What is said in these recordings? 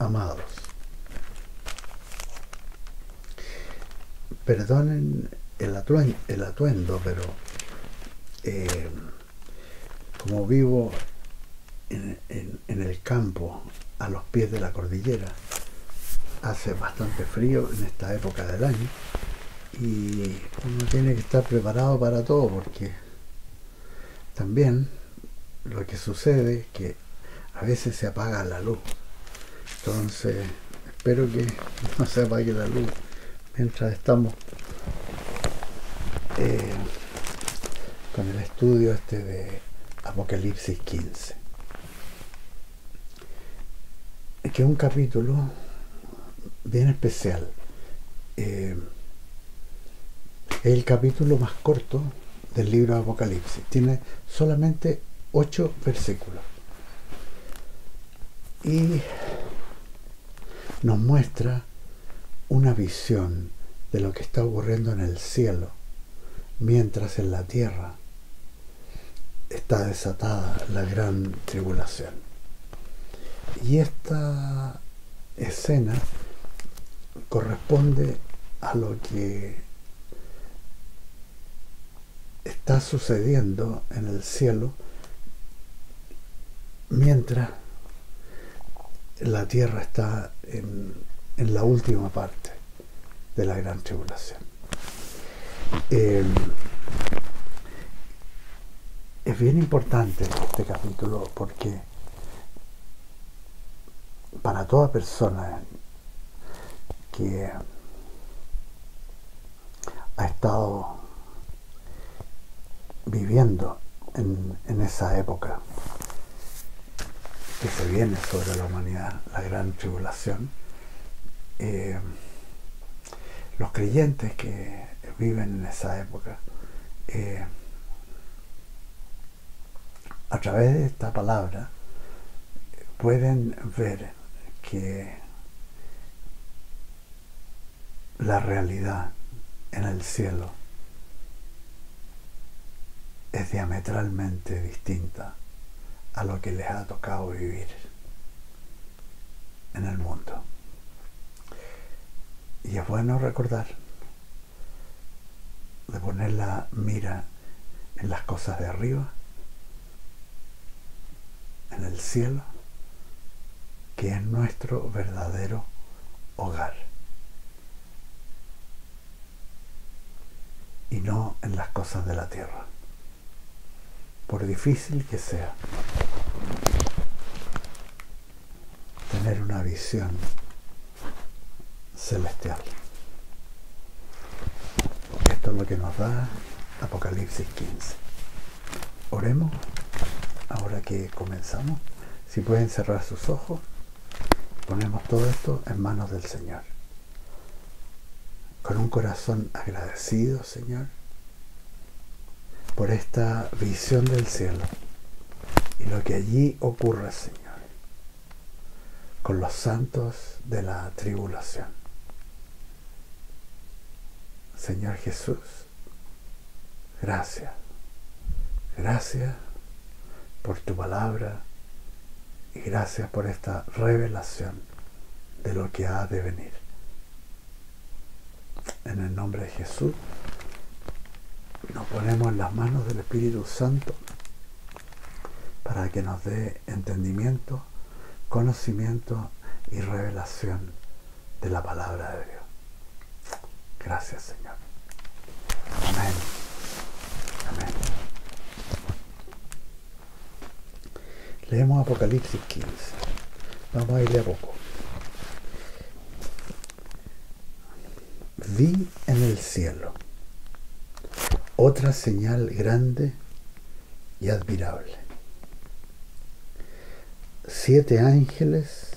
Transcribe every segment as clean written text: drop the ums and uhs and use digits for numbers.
Amados, perdonen el atuendo, pero como vivo en el campo, a los pies de la cordillera, hace bastante frío en esta época del año y uno tiene que estar preparado para todo, porque también lo que sucede es que a veces se apaga la luz. Entonces espero que no se apague la luz mientras estamos con el estudio de Apocalipsis 15, que es un capítulo bien especial. Es el capítulo más corto del libro de Apocalipsis. Tiene solamente 8 versículos y nos muestra una visión de lo que está ocurriendo en el cielo, mientras en la tierra está desatada la gran tribulación. Y esta escena corresponde a lo que está sucediendo en el cielo mientras la tierra está en la última parte de la gran tribulación. Es bien importante este capítulo porque para toda persona que ha estado viviendo en esa época que se viene sobre la humanidad, la gran tribulación, los creyentes que viven en esa época, a través de esta palabra pueden ver que la realidad en el cielo es diametralmente distinta a lo que les ha tocado vivir en el mundo. Y es bueno recordar de poner la mira en las cosas de arriba, en el cielo, que es nuestro verdadero hogar, y no en las cosas de la tierra, por difícil que sea tener una visión celestial. Esto es lo que nos da Apocalipsis 15. Oremos ahora que comenzamos. Si pueden cerrar sus ojos, ponemos todo esto en manos del Señor, con un corazón agradecido, Señor, por esta visión del cielo y lo que allí ocurre, Señor, con los santos de la tribulación. Señor Jesús, gracias. Gracias por tu palabra y gracias por esta revelación de lo que ha de venir. En el nombre de Jesús nos ponemos en las manos del Espíritu Santo para que nos dé entendimiento, conocimiento y revelación de la palabra de Dios. Gracias, Señor. Amén. Amén. Leemos Apocalipsis 15. Vamos a irle a poco. Vi en el cielo otra señal grande y admirable. 7 ángeles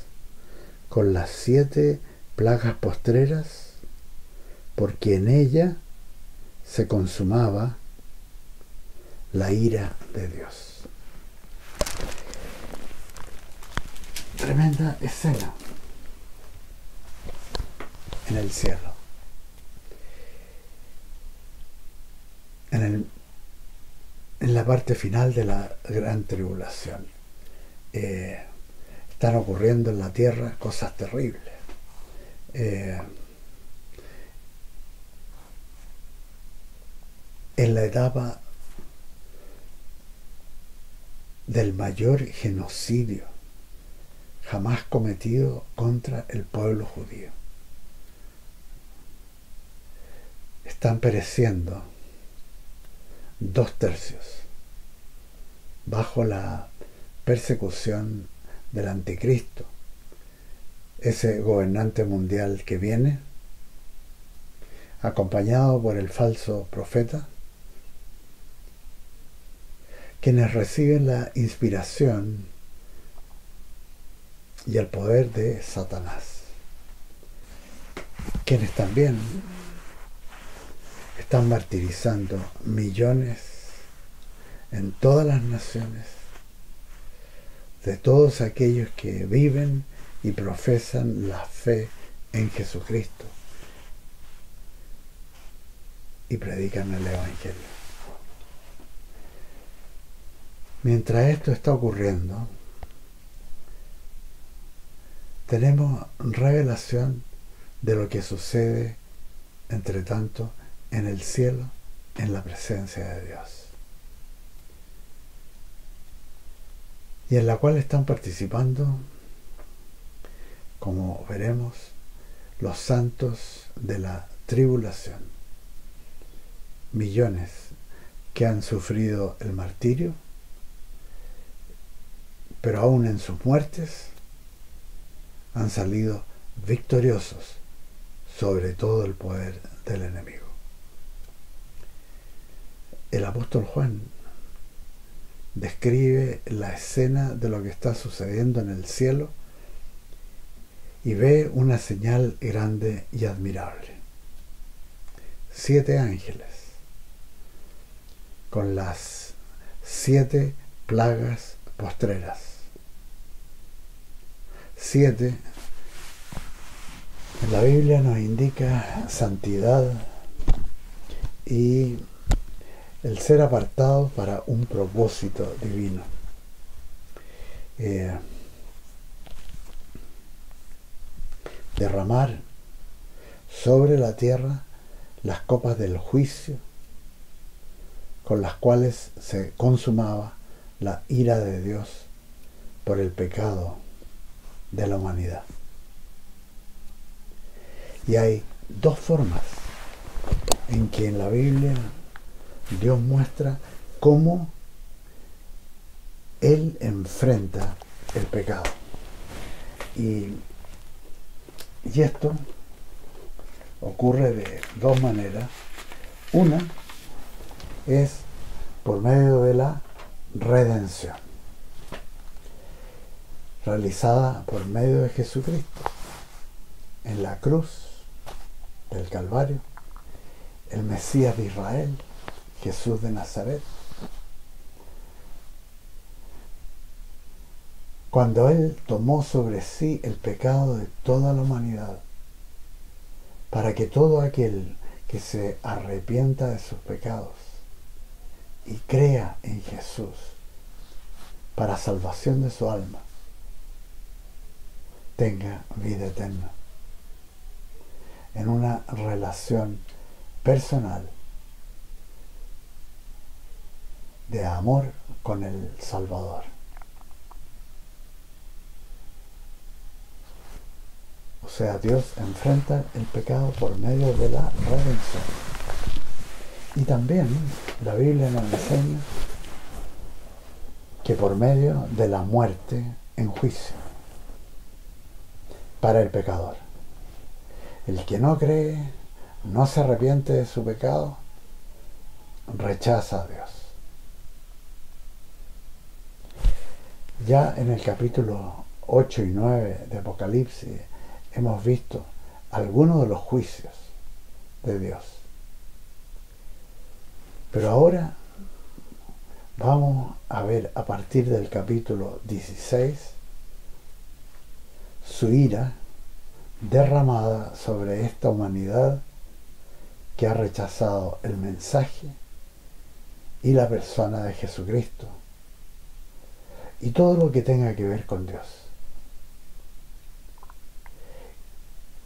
con las 7 plagas postreras, porque en ella se consumaba la ira de Dios. Tremenda escena en el cielo. En la parte final de la gran tribulación. Están ocurriendo en la tierra cosas terribles. En la etapa del mayor genocidio jamás cometido contra el pueblo judío. Están pereciendo 2/3 bajo la persecución del anticristo, ese gobernante mundial que viene, acompañado por el falso profeta, quienes reciben la inspiración y el poder de Satanás, quienes también están martirizando millones en todas las naciones de todos aquellos que viven y profesan la fe en Jesucristo y predican el Evangelio. Mientras esto está ocurriendo, tenemos revelación de lo que sucede, entre tanto, en el cielo, en la presencia de Dios, y en la cual están participando, como veremos, los santos de la tribulación, millones que han sufrido el martirio, pero aún en sus muertes han salido victoriosos sobre todo el poder del enemigo. El apóstol Juan describe la escena de lo que está sucediendo en el cielo y ve una señal grande y admirable. 7 ángeles con las 7 plagas postreras. 7 en la Biblia nos indica santidad y el ser apartado para un propósito divino. Derramar sobre la tierra las copas del juicio con las cuales se consumaba la ira de Dios por el pecado de la humanidad. Y hay 2 formas en que en la Biblia Dios muestra cómo Él enfrenta el pecado. Y esto ocurre de 2 maneras. Una es por medio de la redención, realizada por medio de Jesucristo en la cruz del Calvario, el Mesías de Israel, Jesús de Nazaret. Cuando Él tomó sobre sí el pecado de toda la humanidad, para que todo aquel que se arrepienta de sus pecados y crea en Jesús para salvación de su alma, tenga vida eterna, en una relación personal de amor con el Salvador. O sea, Dios enfrenta el pecado por medio de la redención. Y también la Biblia nos enseña que por medio de la muerte en juicio para el pecador. El que no cree, no se arrepiente de su pecado, rechaza a Dios. Ya en el capítulo 8 y 9 de Apocalipsis hemos visto algunos de los juicios de Dios. Pero ahora vamos a ver a partir del capítulo 16 su ira derramada sobre esta humanidad que ha rechazado el mensaje y la persona de Jesucristo y todo lo que tenga que ver con Dios,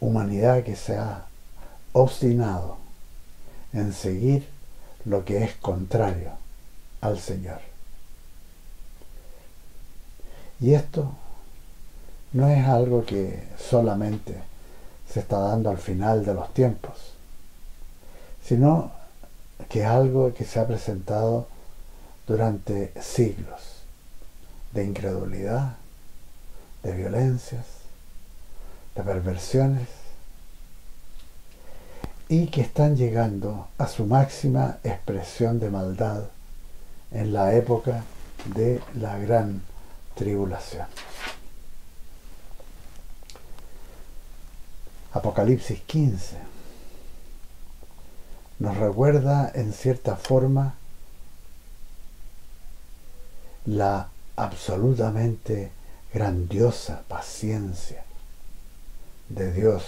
humanidad que se ha obstinado en seguir lo que es contrario al Señor. Y esto no es algo que solamente se está dando al final de los tiempos, sino que es algo que se ha presentado durante siglos de incredulidad, de violencias, de perversiones, y que están llegando a su máxima expresión de maldad en la época de la gran tribulación. Apocalipsis 15 nos recuerda en cierta forma la absolutamente grandiosa paciencia de Dios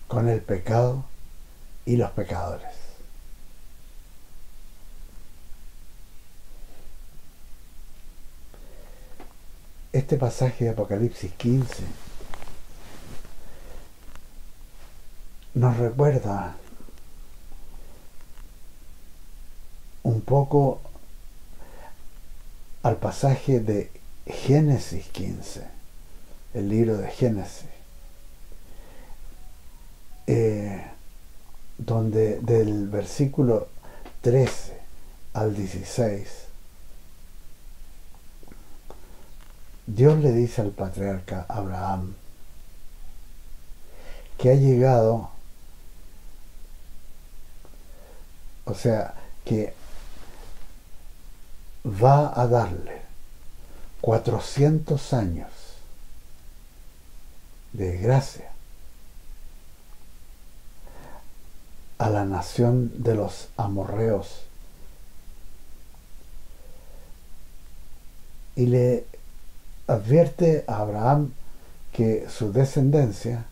con el pecado y los pecadores. Este pasaje de Apocalipsis 15 nos recuerda un poco al pasaje de Génesis 15, el libro de Génesis, donde del versículo 13 al 16, Dios le dice al patriarca Abraham que ha llegado, o sea, que va a darle 400 años de gracia a la nación de los amorreos, y le advierte a Abraham que su descendencia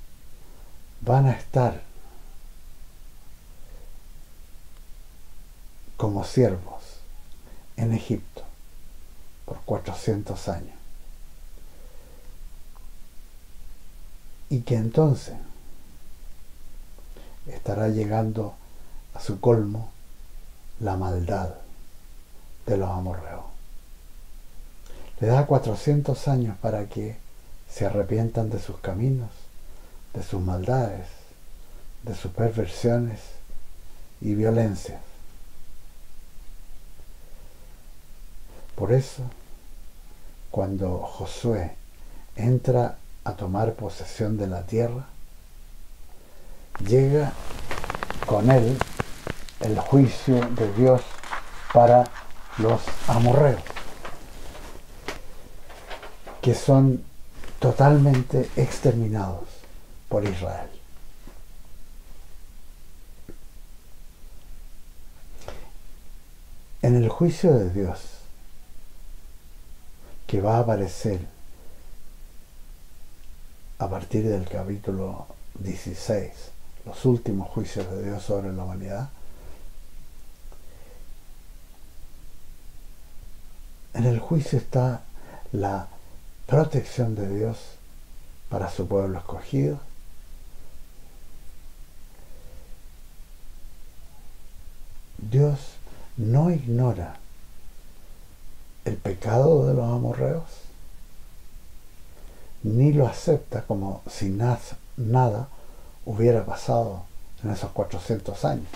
van a estar como siervos en Egipto por 400 años, y que entonces estará llegando a su colmo la maldad de los amorreos. Le da 400 años para que se arrepientan de sus caminos, de sus maldades, de sus perversiones y violencias. Por eso, cuando Josué entra a tomar posesión de la tierra, llega con él el juicio de Dios para los amorreos, que son totalmente exterminados por Israel. En el juicio de Dios, que va a aparecer a partir del capítulo 16, los últimos juicios de Dios sobre la humanidad, en el juicio está la protección de Dios para su pueblo escogido, Dios no ignora el pecado de los amorreos, ni lo acepta como si nada hubiera pasado en esos 400 años.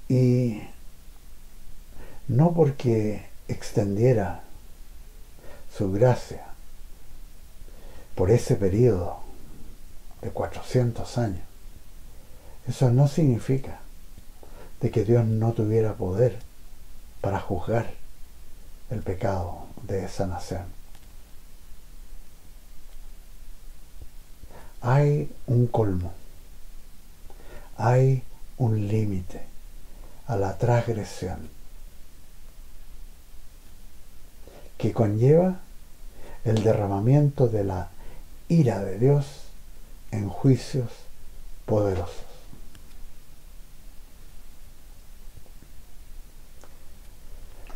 Y no porque extendiera su gracia por ese periodo de 400 años, eso no significa de que Dios no tuviera poder para juzgar el pecado de esa nación. Hay un colmo, hay un límite a la transgresión que conlleva el derramamiento de la ira de Dios en juicios poderosos.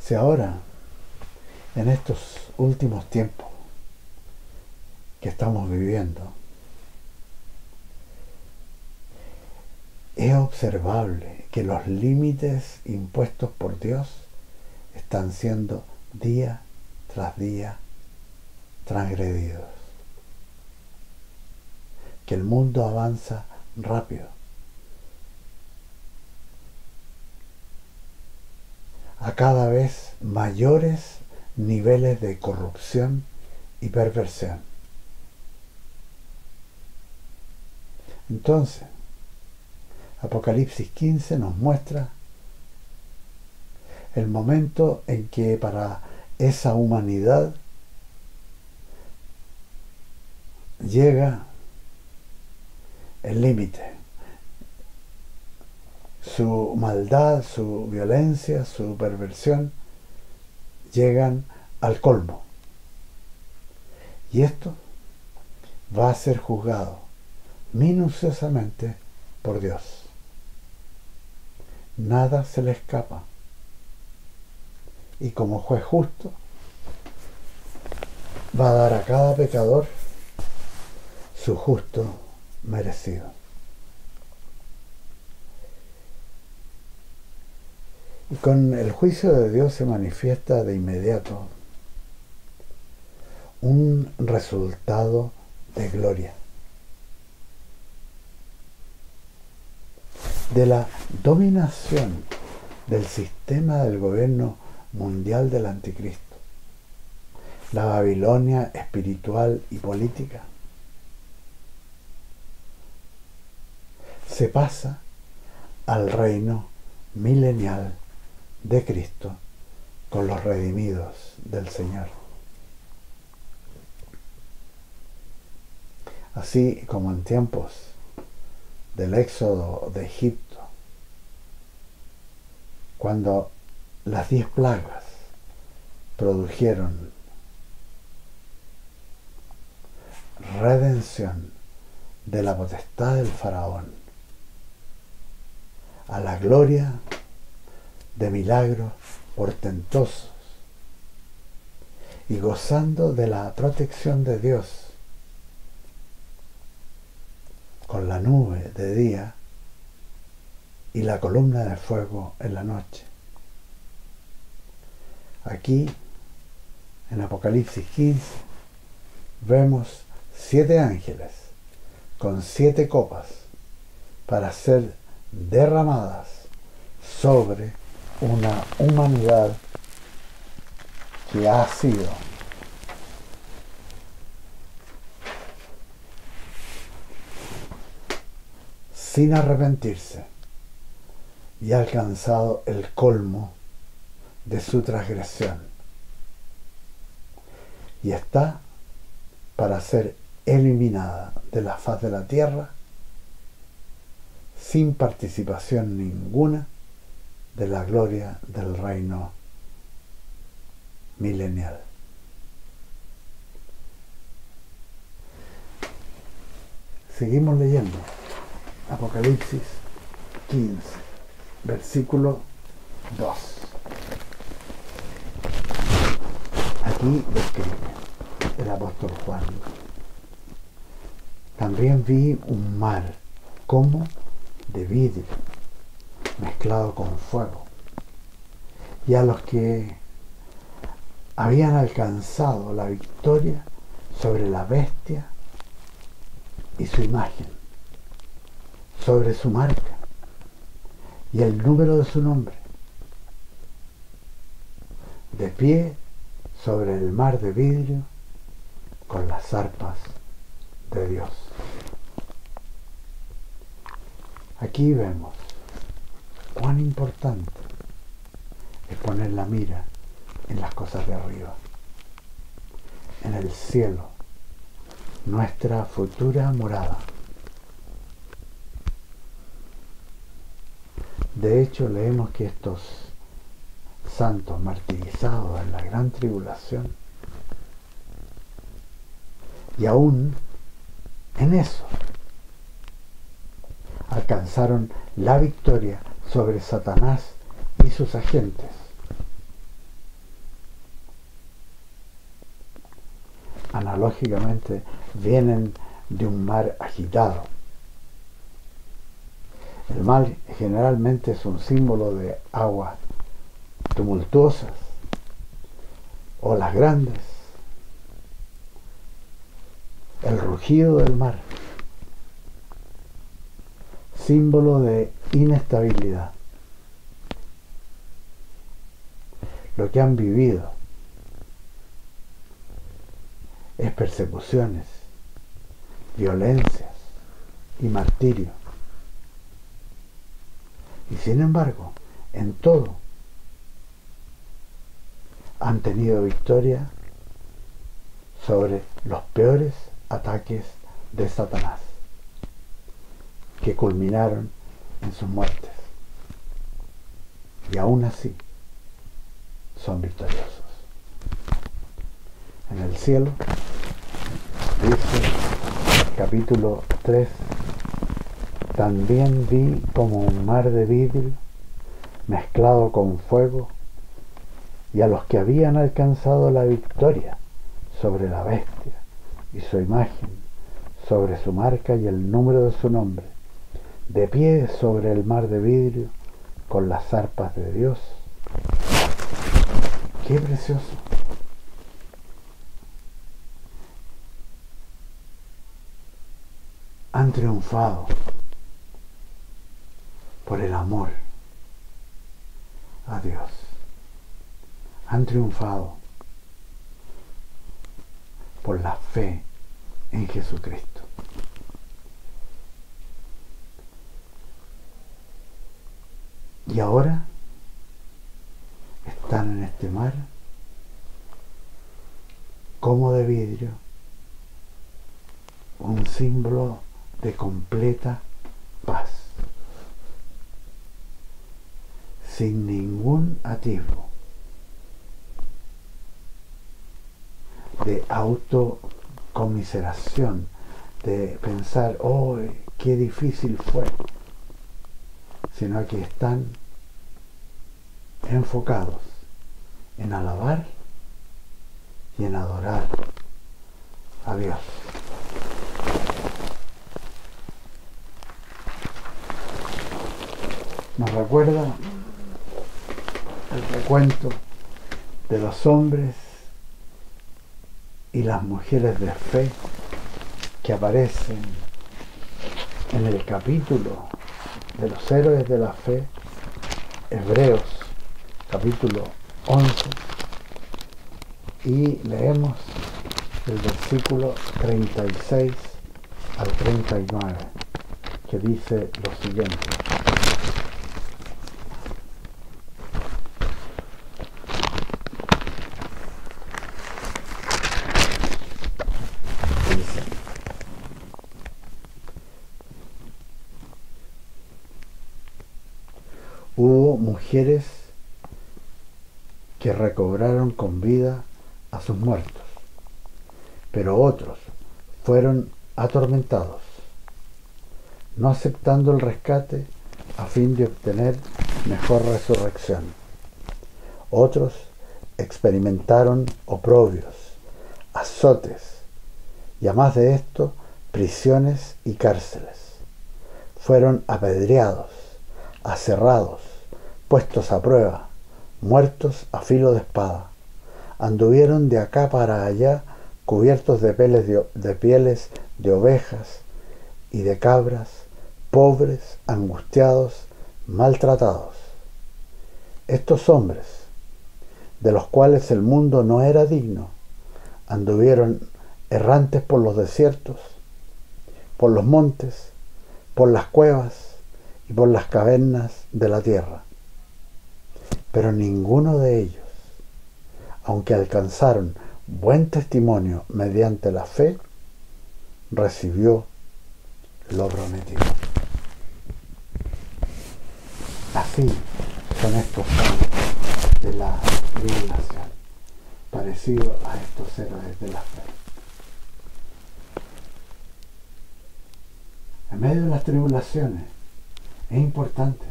Si ahora, en estos últimos tiempos que estamos viviendo, es observable que los límites impuestos por Dios están siendo día tras día transgredidos. Que el mundo avanza rápido. A cada vez mayores niveles de corrupción y perversión. Entonces, Apocalipsis 15 nos muestra el momento en que para esa humanidad llega el límite. Su maldad, su violencia, su perversión llegan al colmo. Y esto va a ser juzgado minuciosamente por Dios. Nada se le escapa. Y como juez justo, va a dar a cada pecador su justo merecido. Y con el juicio de Dios se manifiesta de inmediato un resultado de gloria. De la dominación del sistema del gobierno mundial del anticristo, la Babilonia espiritual y política, se pasa al reino milenial de Cristo con los redimidos del Señor. Así como en tiempos del éxodo de Egipto, cuando las 10 plagas produjeron redención de la potestad del faraón a la gloria de milagros portentosos y gozando de la protección de Dios con la nube de día y la columna de fuego en la noche. Aquí, en Apocalipsis 15, vemos 7 ángeles con 7 copas para ser derramadas sobre una humanidad que ha sido sin arrepentirse y ha alcanzado el colmo de su transgresión y está para ser eliminada de la faz de la tierra sin participación ninguna de la gloria del reino milenial. Seguimos leyendo Apocalipsis 15, versículo 2. Aquí describe el apóstol Juan: también vi un mar como de vidrio mezclado con fuego, y a los que habían alcanzado la victoria sobre la bestia y su imagen, sobre su marca y el número de su nombre, de pie sobre el mar de vidrio con las arpas de Dios. Aquí vemos cuán importante es poner la mira en las cosas de arriba, en el cielo, nuestra futura morada. De hecho, leemos que estos santos martirizados en la gran tribulación, y aún en eso, alcanzaron la victoria sobre Satanás y sus agentes, analógicamente vienen de un mar agitado. El mar generalmente es un símbolo de aguas tumultuosas, olas grandes, el rugido del mar, símbolo de inestabilidad. Lo que han vivido es persecuciones, violencias y martirio. Y sin embargo, en todo han tenido victoria sobre los peores ataques de Satanás, que culminaron en sus muertes. Y aún así son victoriosos. En el cielo, dice capítulo 3, también vi como un mar de vidrio mezclado con fuego, y a los que habían alcanzado la victoria sobre la bestia y su imagen, sobre su marca y el número de su nombre, de pie sobre el mar de vidrio con las arpas de Dios. ¡Qué precioso! Han triunfado por el amor a Dios. Han triunfado por la fe en Jesucristo. Y ahora están en este mar como de vidrio, un símbolo de completa paz, sin ningún atisbo de autocomiseración, de pensar, oh, qué difícil fue, sino que están enfocados en alabar y en adorar a Dios. Nos recuerda el recuento de los hombres y las mujeres de fe que aparecen en el capítulo de los héroes de la fe, Hebreos capítulo 11, y leemos el versículo 36 al 39, que dice lo siguiente: hubo mujeres que recobraron con vida a sus muertos, pero otros fueron atormentados, no aceptando el rescate a fin de obtener mejor resurrección. Otros experimentaron oprobios, azotes, y además de esto, prisiones y cárceles. Fueron apedreados, aserrados, puestos a prueba, muertos a filo de espada. Anduvieron de acá para allá cubiertos de pieles de ovejas y de cabras, pobres, angustiados, maltratados. Estos hombres, de los cuales el mundo no era digno, anduvieron errantes por los desiertos, por los montes, por las cuevas y por las cavernas de la tierra. Pero ninguno de ellos, aunque alcanzaron buen testimonio mediante la fe, recibió lo prometido. Así son estos años de la tribulación, parecido a estos héroes de la fe. En medio de las tribulaciones es importante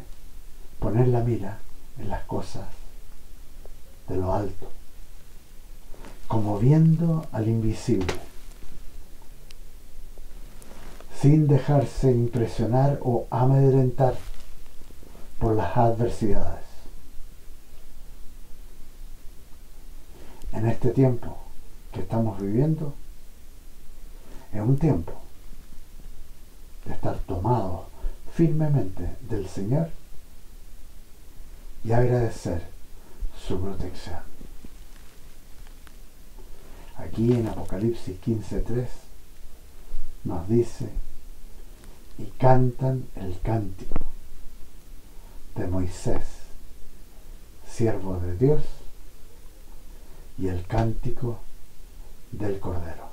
poner la mira en las cosas de lo alto, como viendo al invisible, sin dejarse impresionar o amedrentar por las adversidades. En este tiempo que estamos viviendo, es un tiempo de estar tomados firmemente del Señor y agradecer su protección. Aquí en Apocalipsis 15:3 nos dice: y cantan el cántico de Moisés, siervo de Dios, y el cántico del Cordero.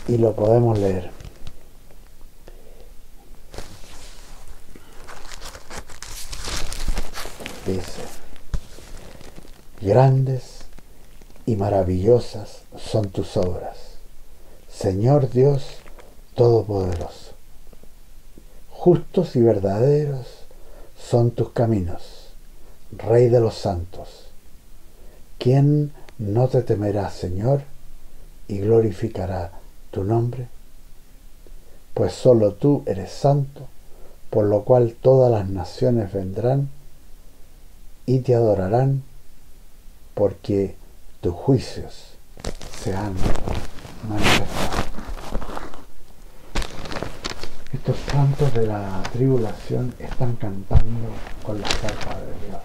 Y lo podemos leer. Dice: grandes y maravillosas son tus obras, Señor Dios Todopoderoso. Justos y verdaderos son tus caminos, Rey de los santos. ¿Quién no te temerá, Señor, y glorificará tu nombre? Pues solo tú eres santo, por lo cual todas las naciones vendrán y te adorarán, porque tus juicios se han manifestado. Estos santos de la tribulación están cantando con la arpa de Dios,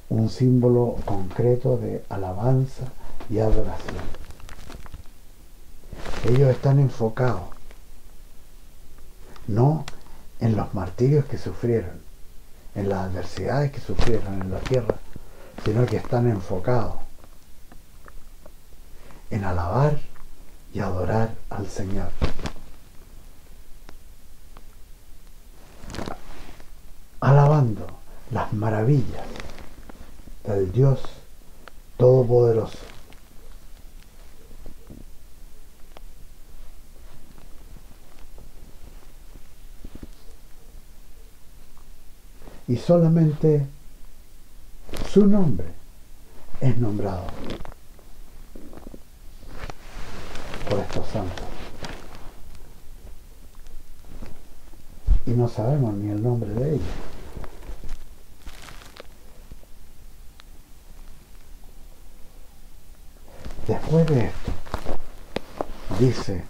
un símbolo concreto de alabanza y adoración. Ellos están enfocados no en los martirios que sufrieron, en las adversidades que sufrieron en la tierra, sino que están enfocados en alabar y adorar al Señor. Alabando las maravillas del Dios Todopoderoso. Y solamente su nombre es nombrado por estos santos. Y no sabemos ni el nombre de ellos. Después de esto, dice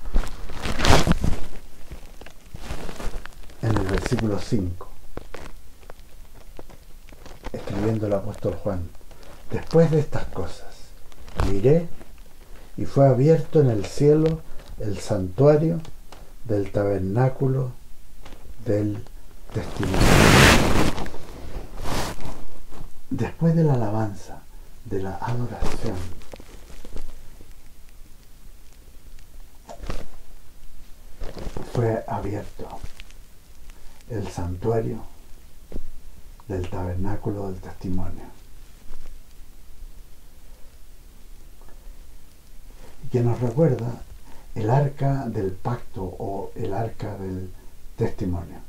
en el versículo 5, escribiendo el apóstol Juan: después de estas cosas, miré y fue abierto en el cielo el santuario del tabernáculo del testimonio. Después de la alabanza, de la adoración, fue abierto el santuario del tabernáculo del testimonio, y que nos recuerda el arca del pacto o el arca del testimonio,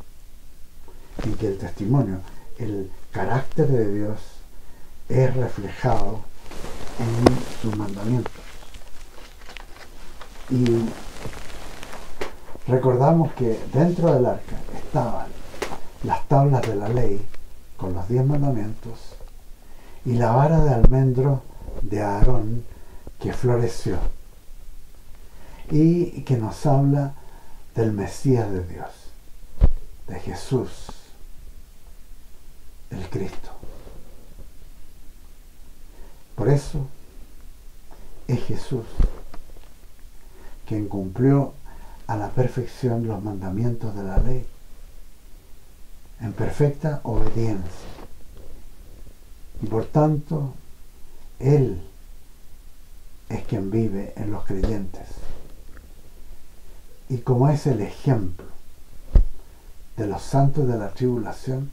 y que el testimonio, el carácter de Dios, es reflejado en sus mandamientos. Y recordamos que dentro del arca estaban las tablas de la ley con los 10 mandamientos y la vara de almendro de Aarón que floreció y que nos habla del Mesías de Dios, de Jesús, el Cristo. Por eso es Jesús quien cumplió a la perfección los mandamientos de la ley, en perfecta obediencia. Y por tanto, Él es quien vive en los creyentes. Y como es el ejemplo de los santos de la tribulación,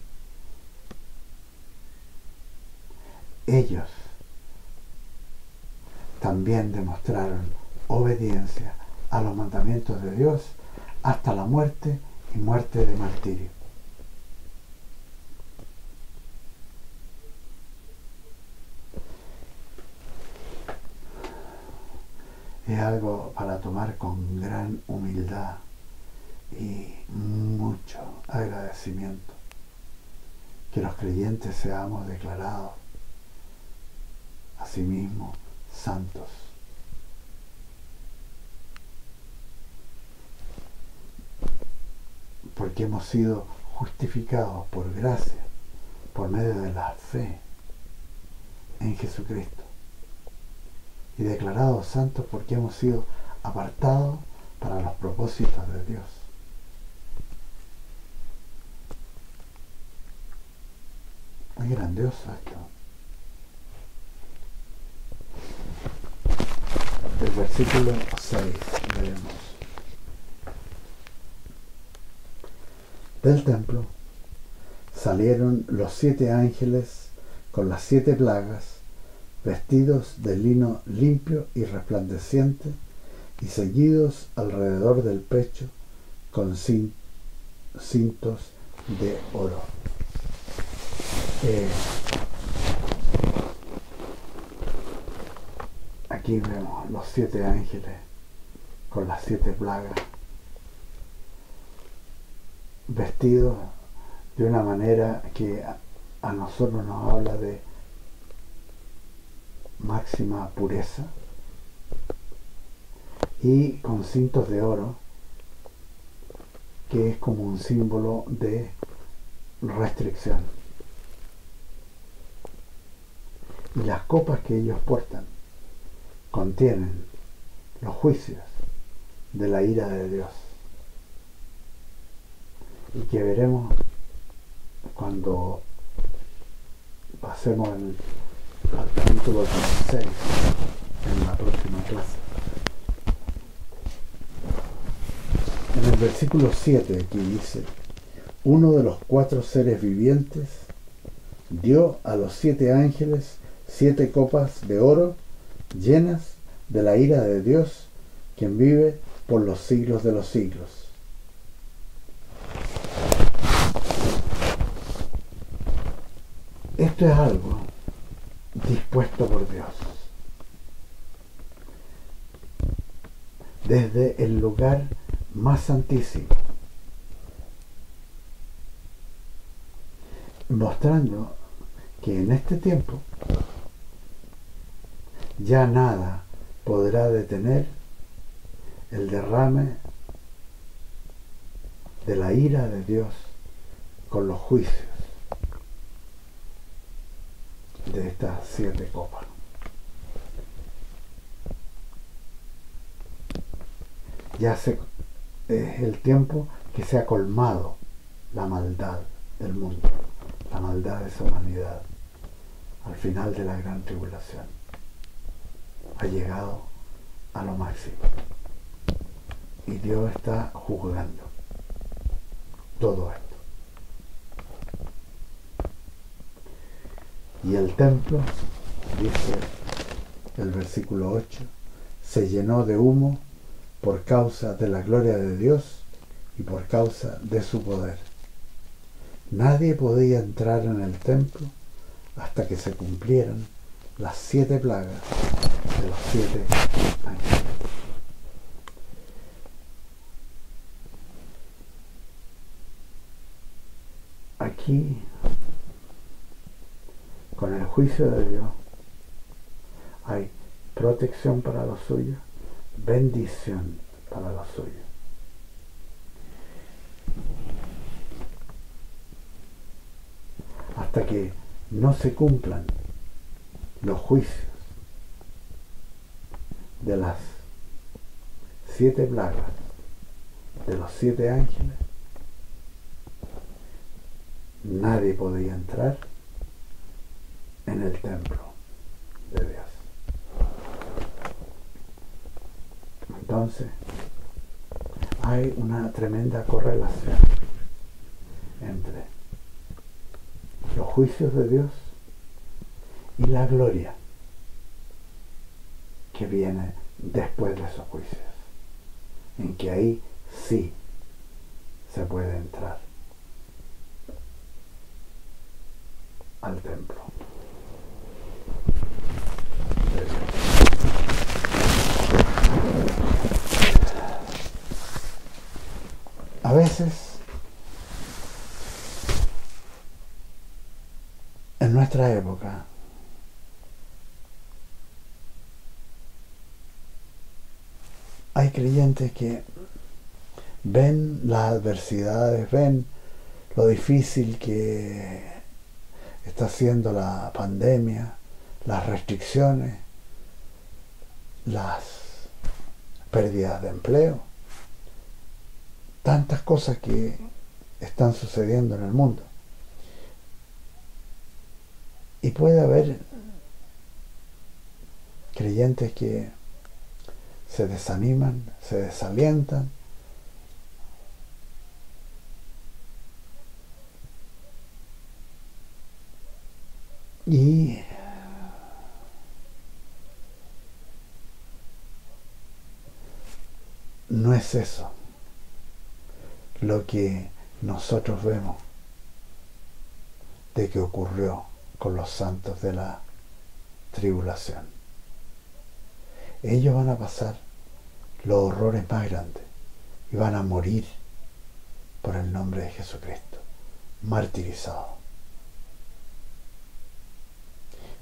ellos también demostraron obediencia a los mandamientos de Dios hasta la muerte y muerte de martirio. Es algo para tomar con gran humildad y mucho agradecimiento. Que los creyentes seamos declarados a sí mismos santos. Porque hemos sido justificados por gracia, por medio de la fe en Jesucristo. Y declarados santos porque hemos sido apartados para los propósitos de Dios. Es grandioso esto. El versículo 6 leemos. Del templo salieron los 7 ángeles con las 7 plagas, vestidos de lino limpio y resplandeciente, y ceñidos alrededor del pecho con cintos de oro. Aquí vemos los 7 ángeles con las 7 plagas, vestidos de una manera que a nosotros nos habla de máxima pureza, y con cintos de oro, que es como un símbolo de restricción. Y las copas que ellos portan contienen los juicios de la ira de Dios, y que veremos cuando pasemos al capítulo 16 en la próxima clase. En el versículo 7 aquí dice: uno de los 4 seres vivientes dio a los 7 ángeles 7 copas de oro llenas de la ira de Dios, quien vive por los siglos de los siglos. Esto es algo dispuesto por Dios. Desde el lugar más santísimo, mostrando que en este tiempo ya nada podrá detener el derrame de la ira de Dios con los juicios de estas 7 copas. Ya es el tiempo que se ha colmado la maldad del mundo, la maldad de esa humanidad. Al final de la gran tribulación ha llegado a lo máximo, y Dios está juzgando todo esto. Y el templo, dice el versículo 8, se llenó de humo por causa de la gloria de Dios y por causa de su poder. Nadie podía entrar en el templo hasta que se cumplieran las 7 plagas de los 7 ángeles. Aquí, con el juicio de Dios, hay protección para los suyos, bendición para los suyos. Hasta que no se cumplan los juicios de las 7 plagas de los 7 ángeles, nadie podía entrar en el templo de Dios. Entonces, hay una tremenda correlación entre los juicios de Dios y la gloria que viene después de esos juicios, en que ahí sí se puede entrar al templo de Dios. A veces, en nuestra época, hay creyentes que ven las adversidades, ven lo difícil que está haciendo la pandemia, las restricciones, las pérdidas de empleo, tantas cosas que están sucediendo en el mundo. Y puede haber creyentes que se desaniman, se desalientan, y no es eso lo que nosotros vemos de que ocurrió con los santos de la tribulación. Ellos van a pasar los horrores más grandes y van a morir por el nombre de Jesucristo, martirizados.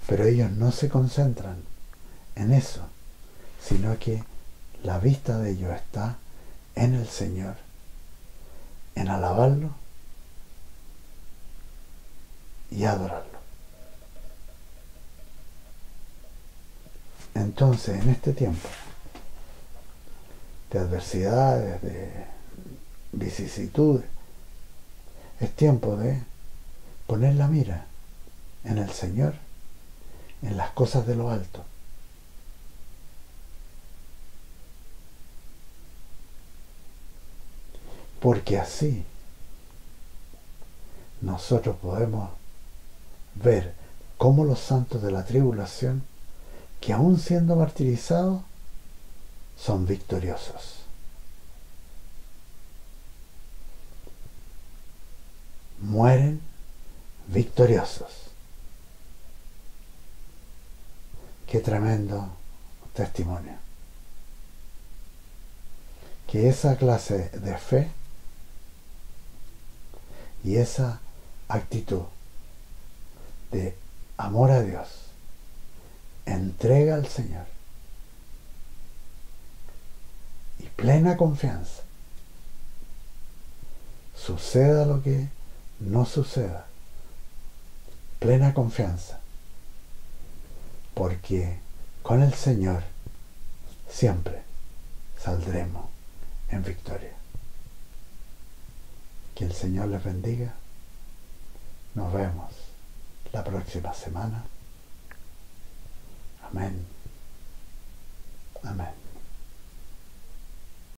Pero ellos no se concentran en eso, sino que la vista de ellos está en el Señor, en alabarlo y adorarlo. Entonces, en este tiempo de adversidades, de vicisitudes, es tiempo de poner la mira en el Señor, en las cosas de lo alto. Porque así nosotros podemos ver cómo los santos de la tribulación, que aún siendo martirizados, son victoriosos. Mueren victoriosos. Qué tremendo testimonio. Que esa clase de fe y esa actitud de amor a Dios, entrega al Señor y plena confianza, suceda lo que no suceda, plena confianza, porque con el Señor siempre saldremos en victoria. Que el Señor les bendiga. Nos vemos la próxima semana. Amén. Amén.